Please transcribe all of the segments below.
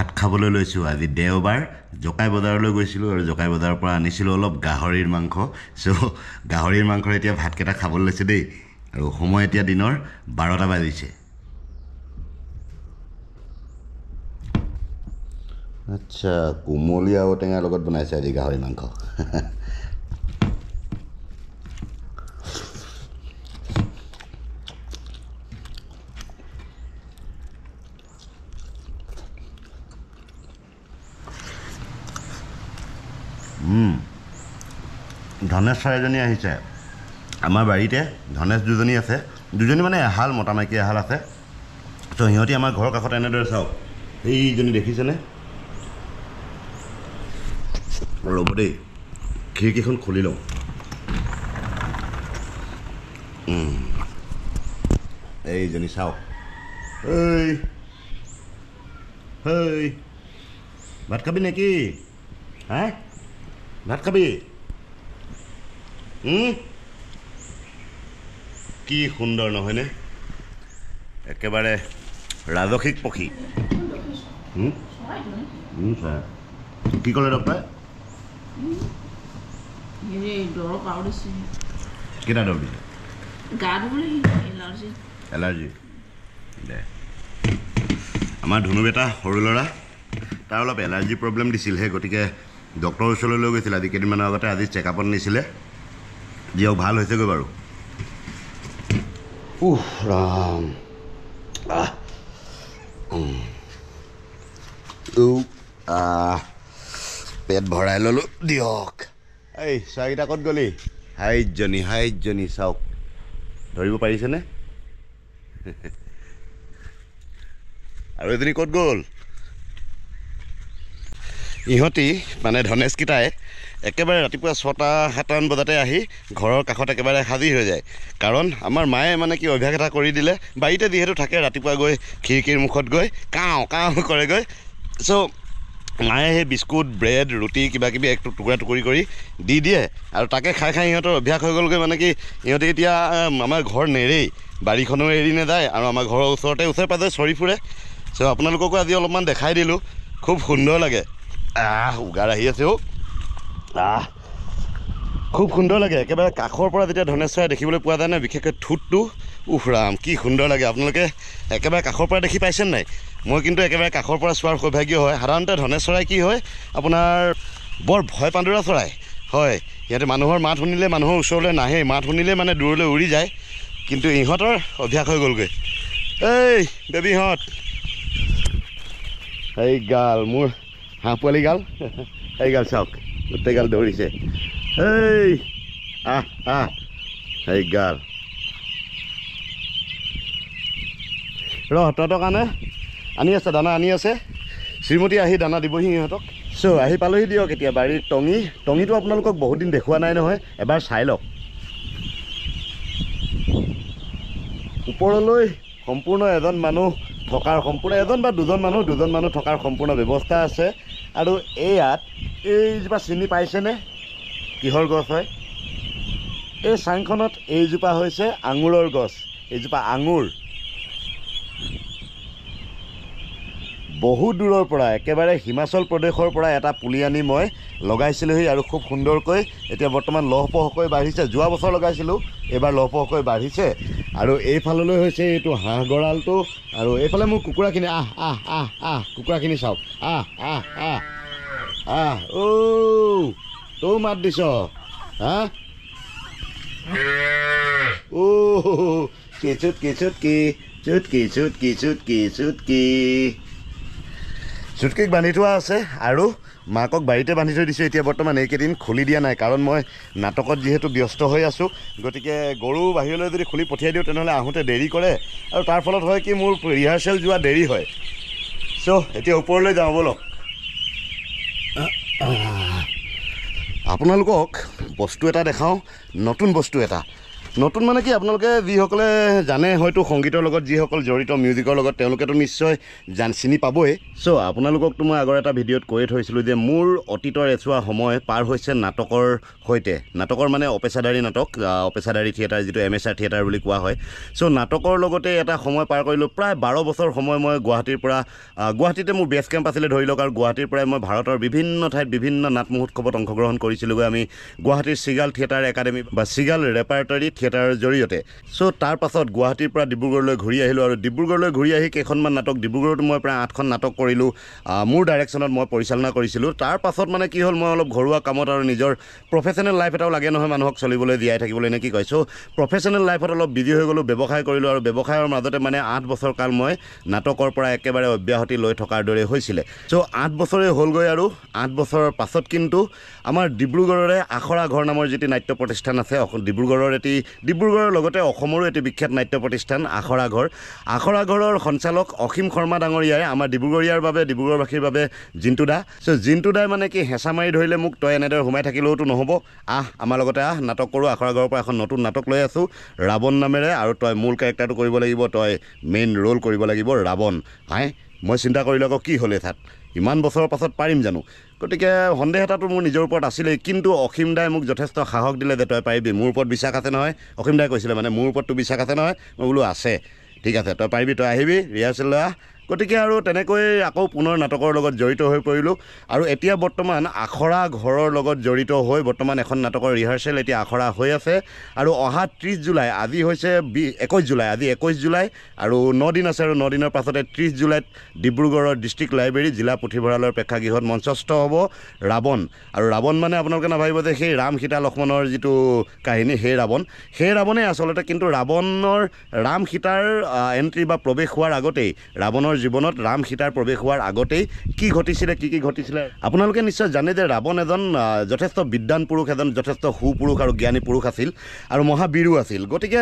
ভাত খাবলৈ লৈছোঁ আজি দেওবাৰ জকাই বজাৰলৈ গৈছিলোঁ আৰু জকাই বজাৰৰ পৰা আনিছিলোঁ অলপ গাহৰিৰ মাংস গাহৰিৰ মাংসৰ এতিয়া ভাতকেইটা খাবলৈ লৈছোঁ দেই আৰু সময় এতিয়া দিনৰ 12টা বাজিছে আচ্ছা কুমলীয়া ঔটেঙাৰ লগত বনাইছে আজি গাহৰি মাংস ধনেশ চৰাইজনী আহিছে আমাৰ বাৰীতে ধনেশ দুজনী আছে দুজনী মানে এহাল মতা মাইকী এহাল আছে তো সিহঁতি আমাৰ ঘৰৰ কাষত এনেদৰে চাওক এইজনী দেখিছেনে ৰ'ব দেই খিৰিকীখন খুলি লওঁ এইজনী চাওক হেই ভাত খাবি নেকি হা ভাত খাবি কি সুন্দৰ নহয়নে একেবাৰে ৰাজসিক পক্ষী কি ক'লে ডক্টৰে কেইটা দৰৱ দিছে এলাৰ্জি দে আমাৰ ধুনু বেটা সৰু ল'ৰা তাৰ অলপ এলাৰ্জি প্ৰব্লেম দিছিলহে গতিকে ডক্টৰৰ ওচৰলৈ লৈ গৈছিল আজি কেইদিনমানৰ আগতে আজি চেকআপত নিছিলে যিয়ক ভাল হৈছেগৈ বাৰু ৰাম পেট ভৰাই ল'লোঁ দিয়ক এই চৰাইকেইটা ক'ত গ'লি হাইজনী চাওক ধৰিব পাৰিছেনে আৰু এজনী ক'ত গ'ল ইহঁতি মানে ধনেশকেইটাই একেবাৰে ৰাতিপুৱা 6-7মান বজাতে আহি ঘৰৰ কাষত একেবাৰে হাজিৰ হৈ যায় কাৰণ আমাৰ মায়ে মানে কি অভ্যাস এটা কৰি দিলে বাৰীতে যিহেতু থাকে ৰাতিপুৱা গৈ খিৰিকীৰ মুখত গৈ কাওঁ কৰেগৈ চ' মায়ে সেই বিস্কুট ব্ৰেড ৰুটি কিবাকিবি এক টুকুৰা টুকুৰি কৰি দি দিয়ে আৰু তাকে খাই ইহঁতৰ অভ্যাস হৈ গ'লগৈ মানে কি ইহঁতে এতিয়া আমাৰ ঘৰ নেৰেই বাৰীখনো এৰি নাযায় আৰু আমাৰ ঘৰৰ ওচৰে পাজৰে চৰি ফুৰে চ' আপোনালোককো আজি অলপমান দেখাই দিলোঁ খুব সুন্দৰ লাগে উগাৰ আহি আছে খুব সুন্দৰ লাগে একেবাৰে কাষৰ পৰা যেতিয়া ধনেশ চৰাই দেখিবলৈ পোৱা যায় নাই বিশেষকৈ ঠোঁটটো ৰাম কি সুন্দৰ লাগে আপোনালোকে একেবাৰে কাষৰ পৰা দেখি পাইছে নাই মই কিন্তু একেবাৰে কাষৰ পৰা চোৱাৰ সৌভাগ্য হয় সাধাৰণতে ধনেশ চৰাই কি হয় আপোনাৰ বৰ ভয় পান্দুৰা চৰাই হয় সিহঁতে মানুহৰ মাত শুনিলে মানুহৰ ওচৰলৈ নাহে মাত শুনিলে মানে দূৰলৈ উৰি যায় কিন্তু ইহঁতৰ অভ্যাস হৈ গ'লগৈ এই বেবীহঁত এই গাল মোৰ হাঁহ পোৱালি গাল এই গাল চাওক গোটেই গাল দৌৰিছে এই এই গাল তহঁতৰ কাৰণে আনি আছে দানা আনি আছে শ্ৰীমতী আহি দানা দিবহি সিহঁতক চ' আহি পালোহি দিয়ক এতিয়া বাৰীৰ টঙিটো আপোনালোকক বহুত দিন দেখুওৱা নাই নহয় এবাৰ চাই লওক ওপৰলৈ সম্পূৰ্ণ এজন মানুহ থকাৰ এজন বা দুজন মানুহ থকাৰ সম্পূৰ্ণ ব্যৱস্থা আছে আৰু ইয়াত এইজোপা চিনি পাইছেনে কিহৰ গছ হয় এই চাংখনত এইজোপা হৈছে আঙুৰৰ গছ এইজোপা আঙুৰ বহু দূৰৰ পৰা একেবাৰে হিমাচল প্ৰদেশৰ পৰা এটা পুলি আনি মই লগাইছিলোহি আৰু খুব সুন্দৰকৈ এতিয়া বৰ্তমান লহপহকৈ বাঢ়িছে যোৱা বছৰ লগাইছিলোঁ এইবাৰ লহপহকৈ বাঢ়িছে আৰু এইফাললৈ হৈছে এইটো হাঁহ গঁৰালটো আৰু এইফালে মোৰ কুকুৰাখিনি কুকুৰাখিনি চাওক তৌ মাত দিছ হা চুটকিক বান্ধি থোৱা আছে আৰু মাকক বাৰীতে বান্ধি থৈ দিছোঁ এতিয়া বৰ্তমান এইকেইদিন খুলি দিয়া নাই কাৰণ মই নাটকত যিহেতু ব্যস্ত হৈ আছোঁ গতিকে গৰু বাহিৰলৈ যদি খুলি পঠিয়াই দিওঁ তেনেহ'লে আহোঁতে দেৰি কৰে আৰু তাৰ ফলত হয় কি মোৰ ৰিহাৰ্চেল যোৱা দেৰি হয় চ' এতিয়া ওপৰলৈ যাওঁ ব'লক আপোনালোকক বস্তু এটা দেখাওঁ নতুন বস্তু এটা নতুন মানে কি আপোনালোকে যিসকলে জানে হয়তো সংগীতৰ লগত যিসকল জড়িত মিউজিকৰ লগত তেওঁলোকেতো নিশ্চয় চিনি পাবই। চ' আপোনালোককতো মই আগৰ এটা ভিডিঅ'ত কৈয়ে থৈছিলোঁ যে মোৰ অতীতৰ এছোৱা সময় পাৰ হৈছে নাটকৰ সৈতে। নাটকৰ মানে অপেচাদাৰী নাটক, অপেচাদাৰী থিয়েটাৰ যিটো MSR থিয়েটাৰ বুলি কোৱা হয়। চ' নাটকৰ লগতে এটা সময় পাৰ কৰিলোঁ। প্ৰায় 12 বছৰ সময় মই গুৱাহাটীৰ পৰা, গুৱাহাটীতে মোৰ বেছ কেম্প আছিলে ধৰি লওক, আৰু গুৱাহাটীৰ পৰাই মই ভাৰতৰ বিভিন্ন ঠাইত বিভিন্ন নাট মহোৎসৱত অংশগ্ৰহণ কৰিছিলোঁগৈ আমি গুৱাহাটীৰ চিগাল থিয়েটাৰ একাডেমি বা চিগাল ৰেপাৰ্টৰী থিয়েটাৰৰ জৰিয়তে। চ' তাৰ পাছত গুৱাহাটীৰ পৰা ডিব্ৰুগড়লৈ ঘূৰি আহিলোঁ, আৰু ডিব্ৰুগড়লৈ ঘূৰি আহি কেইখনমান নাটক, ডিব্ৰুগড়ত মই প্ৰায় 8খন নাটক কৰিলোঁ, মোৰ ডাইৰেকশ্যনত মই পৰিচালনা কৰিছিলোঁ। তাৰ পাছত মানে কি হ'ল, মই অলপ ঘৰুৱা কামত আৰু নিজৰ প্ৰফেচনেল লাইফ এটাও লাগে নহয় মানুহক চলিবলৈ, জীয়াই থাকিবলৈ, নে কি কয়। চ' প্ৰফেচনেল লাইফত অলপ বিজি হৈ গ'লোঁ, ব্যৱসায় কৰিলোঁ, আৰু ব্যৱসায়ৰ মাজতে মানে 8 বছৰ কাল মই নাটকৰ পৰা একেবাৰে অব্যাহতি লৈ থকাৰ দৰে হৈছিলে। চ' 8 বছৰেই হ'লগৈ, আৰু 8 বছৰৰ পাছত কিন্তু আমাৰ ডিব্ৰুগড়ৰে আখৰা ঘৰ নামৰ যিটো নাট্য প্ৰতিষ্ঠান আছে, ডিব্ৰুগড়ৰ লগতে অসমৰো এটি বিখ্যাত নাট্য প্ৰতিষ্ঠান আখৰা ঘৰ। আখৰা ঘৰৰ সঞ্চালক অসীম শৰ্মা ডাঙৰীয়াই আমাৰ ডিব্ৰুগড়িয়াৰ বাবে, ডিব্ৰুগড়বাসীৰ বাবে জিন্তু দা। চ' জিন্তু দাই মানে কি হেঁচা মাৰি ধৰিলে মোক, তই এনেদৰে সোমাই থাকিলেওতো নহ'ব, আমাৰ লগতে নাটক কৰোঁ। আখৰা ঘৰৰ পৰা এখন নতুন নাটক লৈ আছোঁ ৰাৱণ নামেৰে, আৰু তই মূল কেৰেক্টাৰটো কৰিব লাগিব, তই মেইন ৰোল কৰিব লাগিব ৰাৱণ। মই চিন্তা কৰিলোঁ আকৌ কি হ'লে তাত, ইমান বছৰৰ পাছত পাৰিম জানো? গতিকে সন্দেহ এটাতো মোৰ নিজৰ ওপৰত আছিলেই, কিন্তু অসীম দাই মোক যথেষ্ট সাহস দিলে যে তই পাৰিবি, মোৰ ওপৰত বিশ্বাস আছে নহয়। অসীম দাই কৈছিলে মানে, মোৰ ওপৰততো বিশ্বাস আছে নহয়? মই বোলো আছে, ঠিক আছে, তই পাৰিবি, তই আহিবি ৰিহাৰ্চেল লৈ আহ। গতিকে আৰু তেনেকৈ আকৌ পুনৰ নাটকৰ লগত জড়িত হৈ পৰিলোঁ, আৰু এতিয়া বৰ্তমান আখৰা ঘৰৰ লগত জড়িত হৈ বৰ্তমান এখন নাটকৰ ৰিহাৰ্চেল এতিয়া আখৰা হৈ আছে। আৰু অহা 30 জুলাই, আজি হৈছে 21 জুলাই, আজি 21 জুলাই, আৰু 9 দিন আছে, আৰু 9 দিনৰ পাছতে 30 জুলাইত ডিব্ৰুগড়ৰ ডিষ্ট্ৰিক্ট লাইব্ৰেৰী জিলা পুথিভঁৰালৰ প্ৰেক্ষাগৃহত মঞ্চস্থ হ'ব ৰাৱণ। আৰু ৰাৱণ মানে আপোনালোকে নাভাবিব যে সেই ৰাম সীতা লক্ষ্মণৰ যিটো কাহিনী সেই ৰাৱণেই আচলতে, কিন্তু ৰাৱণৰ ৰাম সীতাৰ এণ্ট্ৰি বা প্ৰৱেশ হোৱাৰ আগতেই, ৰাৱণৰ জীৱনত ৰাম সীতাৰ প্ৰৱেশ হোৱাৰ আগতেই কি ঘটিছিলে আপোনালোকে নিশ্চয় জানে যে ৰাৱণ এজন যথেষ্ট বিদ্বান পুৰুষ, এজন যথেষ্ট সুপুৰুষ আৰু জ্ঞানী পুৰুষ আছিল, আৰু মহাবীৰো আছিল। গতিকে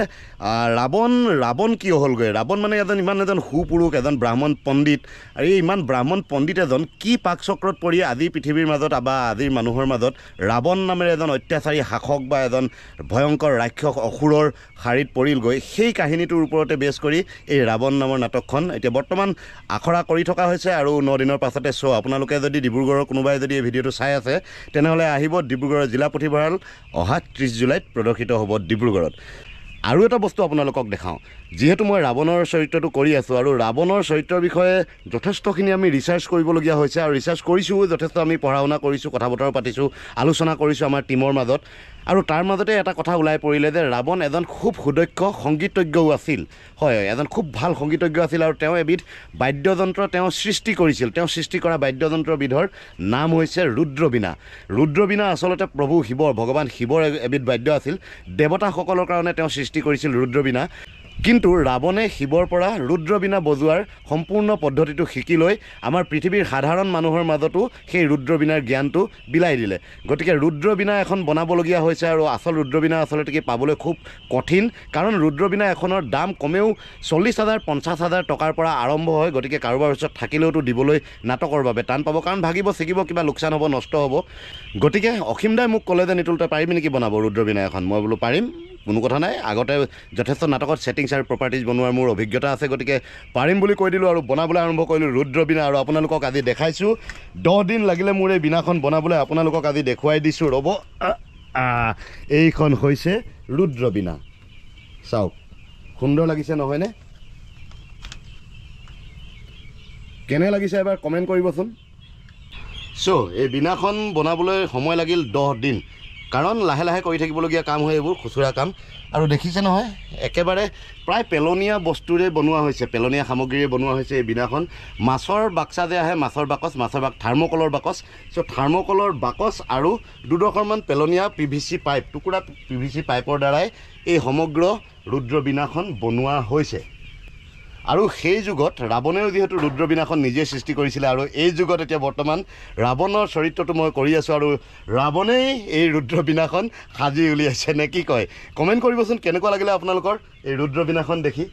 ৰাৱণ কিয় হ'লগৈ? ৰাৱণ মানে ইমান এজন সুপুৰুষ, এজন ব্ৰাহ্মণ পণ্ডিত, আৰু এই ইমান ব্ৰাহ্মণ পণ্ডিত এজন কি পাকচক্ৰত পৰি আজিৰ পৃথিৱীৰ মাজত বা আজিৰ মানুহৰ মাজত ৰাৱণ নামেৰে এজন অত্যাচাৰী শাসক বা এজন ভয়ংকৰ ৰাক্ষস অসুৰৰ শাৰীত পৰিলগৈ, সেই কাহিনীটোৰ ওপৰতে বেছ কৰি এই ৰাৱণ নামৰ নাটকখন এতিয়া বৰ্তমান আখৰা কৰি থকা হৈছে, আৰু 9 দিনৰ পাছতে চ' আপোনালোকে যদি ডিব্ৰুগড়ৰ কোনোবাই যদি এই ভিডিঅ'টো চাই আছে তেনেহ'লে আহিব, ডিব্ৰুগড়ৰ জিলা পুথিভঁৰাল অহা 30 জুলাইত প্ৰদৰ্শিত হ'ব ডিব্ৰুগড়ত। আৰু এটা বস্তু আপোনালোকক দেখাওঁ, যিহেতু মই ৰাৱণৰ চৰিত্ৰটো কৰি আছোঁ, আৰু ৰাৱণৰ চৰিত্ৰৰ বিষয়ে যথেষ্টখিনি আমি ৰিচাৰ্চ কৰিবলগীয়া হৈছে, আৰু ৰিচাৰ্চ কৰিছোঁ, যথেষ্ট আমি পঢ়া শুনা কৰিছোঁ, কথা বতৰা পাতিছোঁ, আলোচনা কৰিছোঁ আমাৰ টীমৰ মাজত। আৰু তাৰ মাজতে এটা কথা ওলাই পৰিলে যে ৰাৱণ এজন খুব সুদক্ষ সংগীতজ্ঞও আছিল। হয়, এজন খুব ভাল সংগীতজ্ঞ আছিল, আৰু তেওঁ এবিধ বাদ্যযন্ত্ৰ তেওঁ সৃষ্টি কৰিছিল। তেওঁ সৃষ্টি কৰা বাদ্যযন্ত্ৰবিধৰ নাম হৈছে ৰুদ্ৰবীণা। ৰুদ্ৰবীণা আচলতে প্ৰভু শিৱৰ, ভগৱান শিৱৰ এবিধ বাদ্য আছিল। দেৱতাসকলৰ কাৰণে তেওঁ সৃষ্টি কৰিছিল ৰুদ্ৰবীণা। কিন্তু ৰাৱণে শিৱৰ পৰা ৰুদ্ৰবীণা বজোৱাৰ সম্পূৰ্ণ পদ্ধতিটো শিকি লৈ আমাৰ পৃথিৱীৰ সাধাৰণ মানুহৰ মাজতো সেই ৰুদ্ৰবীণাৰ জ্ঞানটো বিলাই দিলে। গতিকে ৰুদ্ৰবীণা এখন বনাবলগীয়া হৈছে, আৰু আচল ৰুদ্ৰবীণা আচলতে কি পাবলৈ খুব কঠিন, কাৰণ ৰুদ্ৰবীণা এখনৰ দাম কমেও 40,000 50,000 টকাৰ পৰা আৰম্ভ হয়। গতিকে কাৰোবাৰ ওচৰত থাকিলেওতো দিবলৈ নাটকৰ বাবে টান পাব, কাৰণ ভাগিব ছিগিব, কিবা লোকচান হ'ব, নষ্ট হ'ব। গতিকে অসীম দাই মোক ক'লে যে নিতুল তই পাৰিবি নেকি বনাব ৰুদ্ৰবীণা এখন? মই বোলো পাৰিম, কোনো কথা নাই, আগতে যথেষ্ট নাটকত ছেটিংছ আৰু প্ৰপাৰ্টিজ বনোৱাৰ মোৰ অভিজ্ঞতা আছে, গতিকে পাৰিম বুলি কৈ দিলোঁ, আৰু বনাবলৈ আৰম্ভ কৰিলোঁ ৰুদ্ৰবীণা। আৰু আপোনালোকক আজি দেখাইছোঁ, 10 দিন লাগিলে মোৰ এই বীণাখন বনাবলৈ, আপোনালোকক আজি দেখুৱাই দিছোঁ। ৰ'ব, এইখন হৈছে ৰুদ্ৰবীণা, চাওক সুন্দৰ লাগিছে নহয়নে? কেনে লাগিছে এবাৰ কমেণ্ট কৰিবচোন। চ' এই বীণাখন বনাবলৈ সময় লাগিল 10 দিন, কাৰণ লাহে লাহে কৰি থাকিবলগীয়া কাম হয় এইবোৰ, খুচুৰা কাম। আৰু দেখিছে নহয়, একেবাৰে প্ৰায় পেলনীয়া বস্তুৰে বনোৱা হৈছে, পেলনীয়া সামগ্ৰীৰে বনোৱা হৈছে এই বীণাখন। মাছৰ বাক্সা যে আহে, মাছৰ বাকচ, থাৰ্মকলৰ বাকচ, চ' থাৰ্মকলৰ বাকচ আৰু 2-ডখৰমান পেলনীয়া PVC পাইপ, টুকুৰা PVC পাইপৰ দ্বাৰাই এই সমগ্ৰ ৰুদ্ৰবীণাখন বনোৱা হৈছে। আৰু সেই যুগত ৰাৱণেও যিহেতু ৰুদ্ৰবীণাখন নিজে সৃষ্টি কৰিছিলে, আৰু এই যুগত এতিয়া বৰ্তমান ৰাৱণৰ চৰিত্ৰটো মই কৰি আছোঁ, আৰু ৰাৱণেই এই ৰুদ্ৰবীণাখন সাজি উলিয়াইছে, নে কি কয়? কমেণ্ট কৰিবচোন কেনেকুৱা লাগিলে আপোনালোকৰ এই ৰুদ্ৰবীণাখন দেখি।